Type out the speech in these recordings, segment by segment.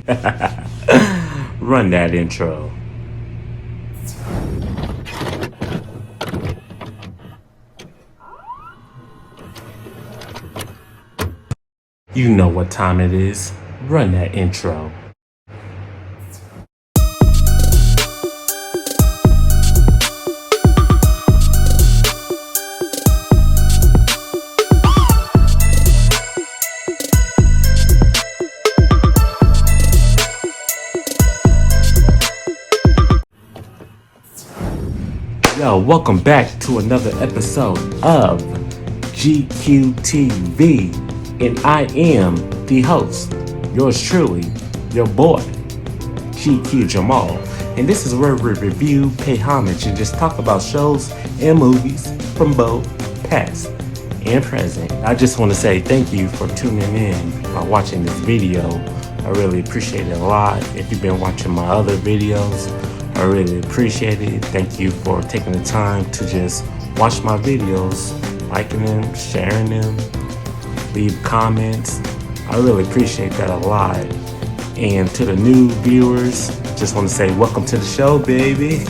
Run that intro. You know what time it is. Run that intro. Yo, welcome back to another episode of GQTV, and I am the host, yours truly, your boy, GQ Jamal, and this is where we review, pay homage, and just talk about shows and movies from both past and present. I just want to say thank you for tuning in by watching this video. I really appreciate it a lot. If you've been watching my other videos, I really appreciate it. Thank you for taking the time to just watch my videos, liking them, sharing them, leave comments. I really appreciate that a lot. And to the new viewers, just want to say welcome to the show, baby.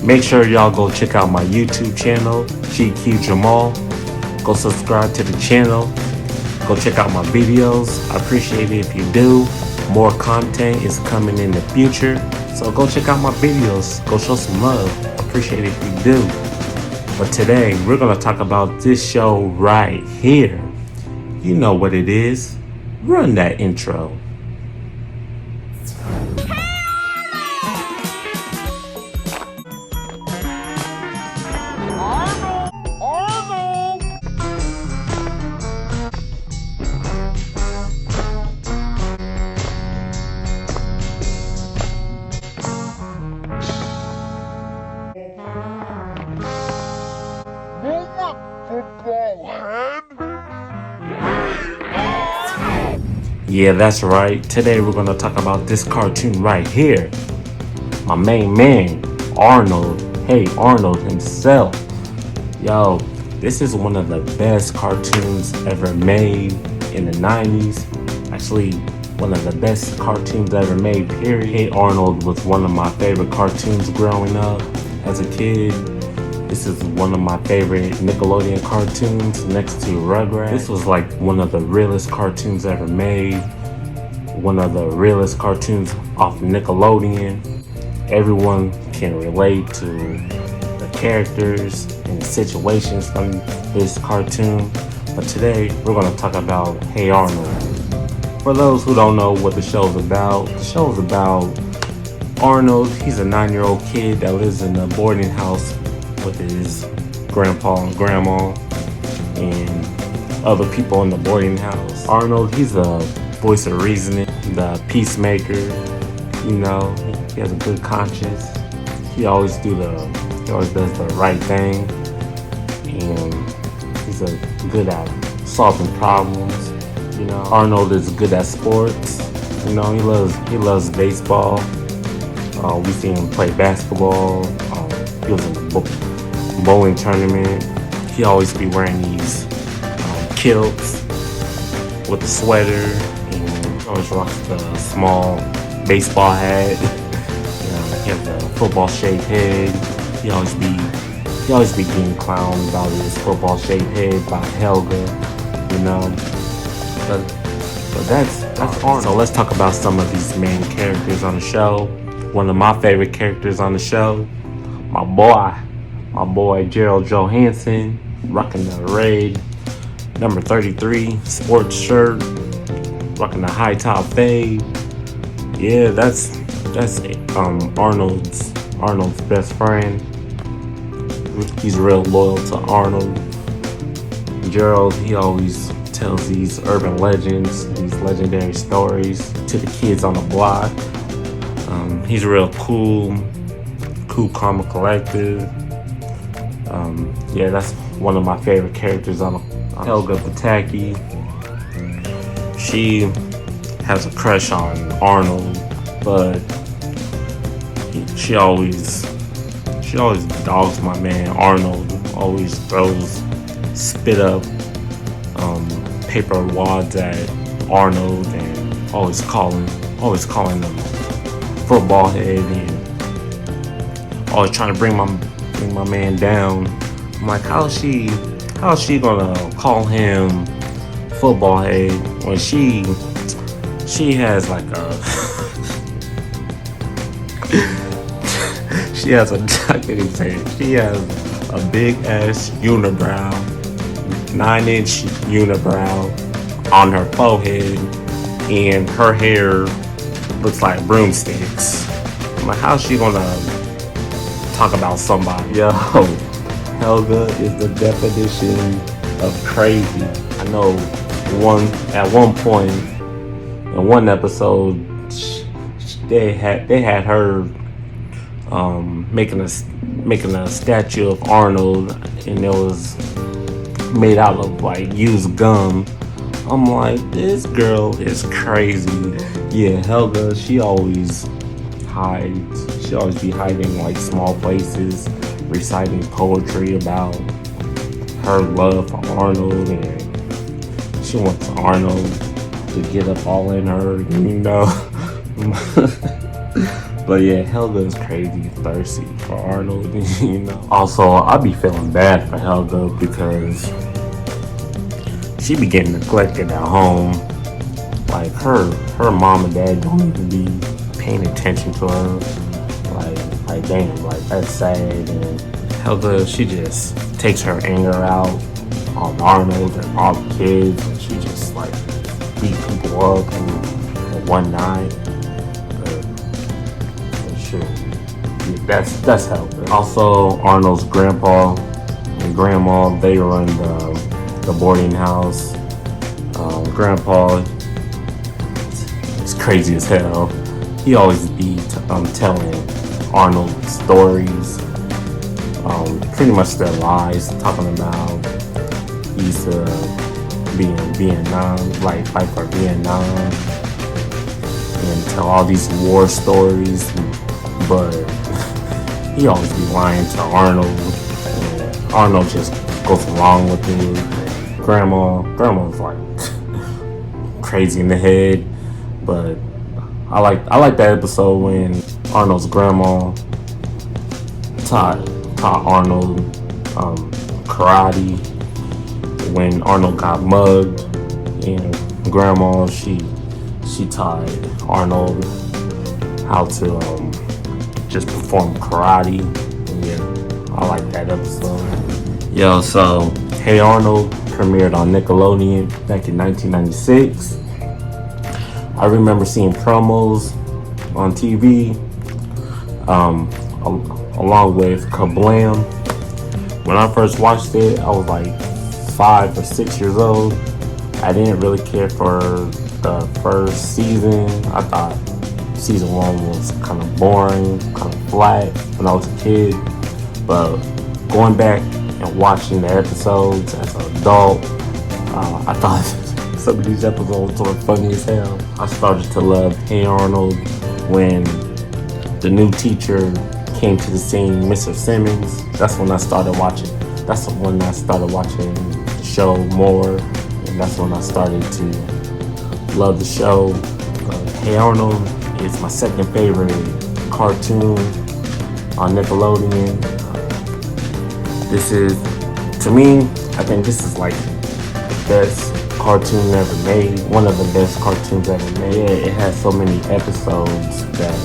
Make sure y'all go check out my YouTube channel, GQ Jamal. Go subscribe to the channel. Go check out my videos. I appreciate it if you do. More content is coming in the future. So go check out my videos. Go show some love. Appreciate it if you do. But today, we're going to talk about this show right here. You know what it is. Run that intro. Yeah, that's right. Today we're going to talk about this cartoon right here. My main man, Arnold. Hey, Arnold himself. Yo, this is one of the best cartoons ever made in the 90s. Actually, one of the best cartoons ever made, period. Hey, Arnold was one of my favorite cartoons growing up as a kid. This is one of my favorite Nickelodeon cartoons next to Rugrats. This was like one of the realest cartoons ever made. One of the realest cartoons off Nickelodeon. Everyone can relate to the characters and the situations from this cartoon. But today we're going to talk about Hey Arnold. For those who don't know what the show's about Arnold. He's a 9-year-old kid that lives in a boarding house with his grandpa and grandma and other people in the boarding house. Arnold, he's a voice of reasoning, the peacemaker. You know, he has a good conscience. He always does the right thing, and he's good at solving problems. You know, Arnold is good at sports. You know, he loves baseball. We see him play basketball. He was in the bowling tournament. He always be wearing these kilts with the sweater, and always rocks the small baseball hat. He has the football shaped head. He always be being clowned about his football shaped head by Helga. You know, but that's Arnold. So let's talk about some of these main characters on the show. One of my favorite characters on the show, my boy Gerald Johansson, rocking the red number 33 sports shirt, rocking the high top fade. Yeah, that's Arnold's best friend. He's real loyal to Arnold. Gerald, he always tells these urban legends, these legendary stories to the kids on the block. He's real cool, calm, and collective. Yeah, that's one of my favorite characters on Helga Pataki. She has a crush on Arnold, but she always dogs my man Arnold. Always throws spit up paper wads at Arnold and always calling him football head, and always trying to bring my man down. I'm like, how's she gonna call him football head when she has like a she has a big ass unibrow, 9-inch unibrow on her forehead, and her hair looks like broomsticks. I'm like, how's she gonna talk about somebody? Yo, Helga is the definition of crazy. I know at one point in one episode they had her making a statue of Arnold, and it was made out of like used gum. I'm like, this girl is crazy. Yeah, Helga, she always hides. She always be hiding like small places, reciting poetry about her love for Arnold, and she wants Arnold to get up all in her, you know. But yeah, Helga is crazy thirsty for Arnold, you know. Also, I be feeling bad for Helga because she be getting neglected at home. Like her mom and dad don't even be paying attention to her. Like damn, like that's sad. And Helga, she just takes her anger out on Arnold and all the kids, and she just like beat people up in one night. Sure, yeah, that's Helga. Also, Arnold's grandpa and grandma, they run the boarding house. Grandpa is crazy as hell. He always be telling Arnold stories, pretty much their lies, talking about he used to be in Vietnam, like fight for Vietnam, and tell all these war stories, but he always be lying to Arnold, and Arnold just goes along with it. Grandma's like crazy in the head, but I like that episode when Arnold's grandma taught Arnold karate when Arnold got mugged, and grandma she taught Arnold how to just perform karate. And yeah, I like that episode. Yo, so Hey Arnold premiered on Nickelodeon back in 1996. I remember seeing promos on TV, along with Kablam. When I first watched it, I was like 5 or 6 years old. I didn't really care for the first season. I thought season 1 was kind of boring, kind of flat when I was a kid. But going back and watching the episodes as an adult, I thought some of these episodes were funny as hell. I started to love Hey Arnold when the new teacher came to the scene, Mr. Simmons. That's when I started watching. That's when I started watching the show more, and that's when I started to love the show. Hey Arnold is my second favorite cartoon on Nickelodeon. This is, to me, I think this is like the best cartoon ever made. One of the best cartoons ever made. Yeah, it has so many episodes that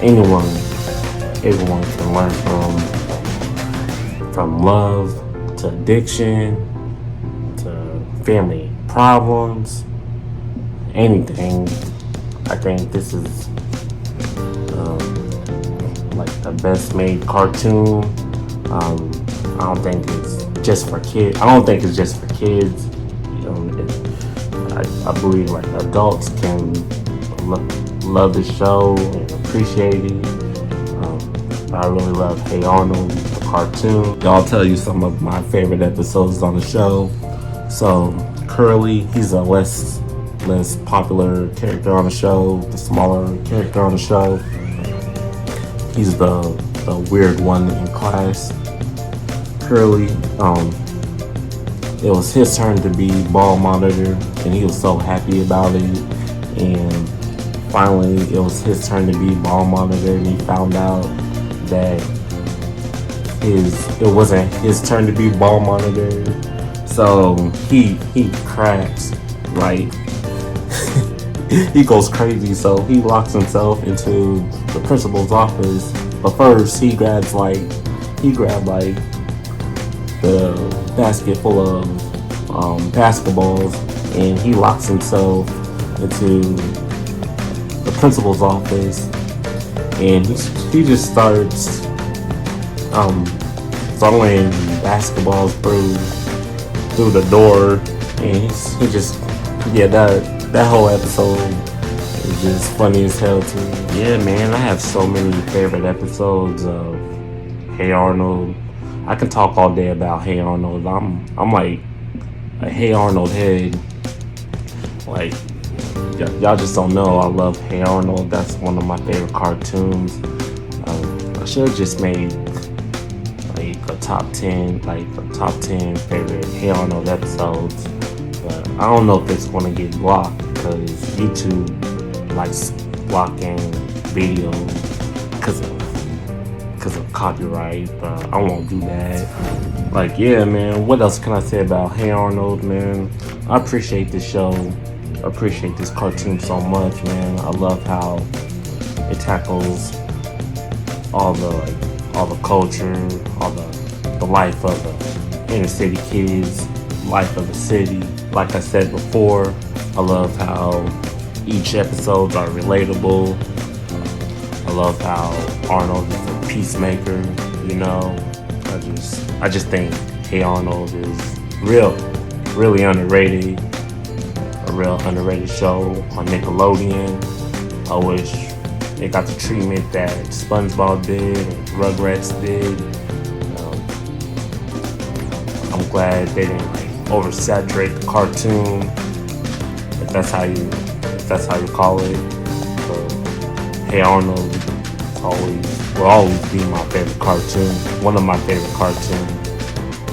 everyone can learn from love to addiction to family problems, anything. I think this is like the best made cartoon. I don't think it's just for kids. I believe like adults can love the show and appreciate it. I really love Hey Arnold, the cartoon. I'll tell you some of my favorite episodes on the show. So Curly, he's a less popular character on the show, the smaller character on the show. He's the weird one in class. Curly, it was his turn to be ball monitor, and he was so happy about it. and finally it was his turn to be ball monitor, and he found out that it wasn't his turn to be ball monitor. So he cracks, like he goes crazy. So he locks himself into the principal's office. But first he grabbed like the basket full of basketballs, and he locks himself into the principal's office, and he just starts throwing basketballs through the door, and he just that whole episode is just funny as hell to me. Yeah, man, I have so many favorite episodes of Hey Arnold. I can talk all day about Hey Arnold. I'm like a Hey Arnold head. Like y'all just don't know. I love Hey Arnold. That's one of my favorite cartoons. I should have just made like a top 10 favorite Hey Arnold episodes. But I don't know if it's gonna get blocked because YouTube likes blocking videos because of copyright. But I won't do that. Like, yeah, man. What else can I say about Hey Arnold, man? I appreciate this show. I appreciate this cartoon so much, man. I love how it tackles all the culture, all the life of the inner city kids, life of the city. Like I said before, I love how each episodes are relatable. I love how Arnold is a peacemaker, you know. I just think Hey Arnold is really underrated. A real underrated show on Nickelodeon. I wish it got the treatment that SpongeBob did and Rugrats did. I'm glad they didn't oversaturate the cartoon, if that's how you call it. But Hey Arnold will always be my favorite cartoon. One of my favorite cartoons.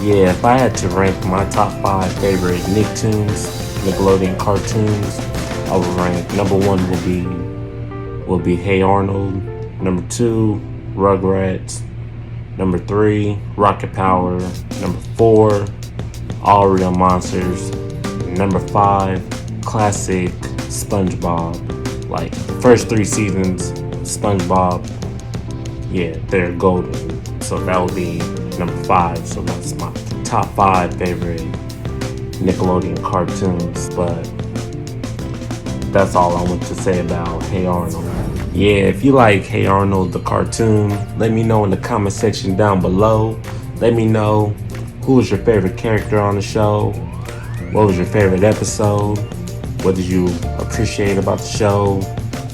Yeah, if I had to rank my top 5 favorite Nickelodeon cartoons, I would rank number 1 will be Hey Arnold, number 2 Rugrats, number 3 Rocket Power, number 4 All Real Monsters, number 5 classic SpongeBob. Like the first 3 seasons SpongeBob, yeah, they're golden. So that would be number 5. So that's my top 5 favorite Nickelodeon cartoons. But that's all I want to say about Hey Arnold. Yeah, if you like Hey Arnold the cartoon, let me know in the comment section down below. Let me know who was your favorite character on the show. What was your favorite episode? What did you appreciate about the show?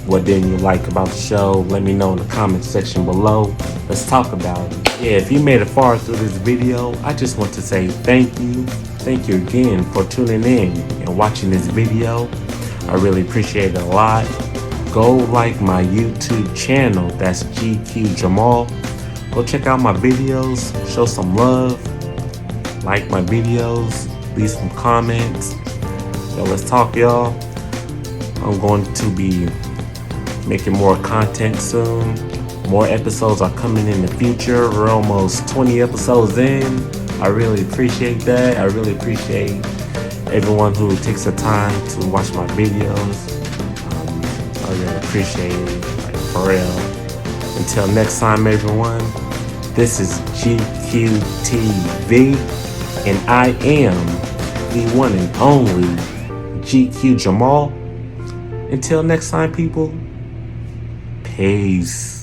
What didn't you like about the show? Let me know in the comment section below. Let's talk about it. Yeah, if you made it far through this video, I just want to say thank you. Thank you again for tuning in and watching this video. I really appreciate it a lot. Go like my YouTube channel, that's GQ Jamal. Go check out my videos, show some love, like my videos, leave some comments. So let's talk, y'all. I'm going to be making more content soon. More episodes are coming in the future. We're almost 20 episodes in. I really appreciate that. I really appreciate everyone who takes the time to watch my videos. I really appreciate it, like, for real. Until next time, everyone, this is GQTV, and I am the one and only GQ Jamal. Until next time, people, peace.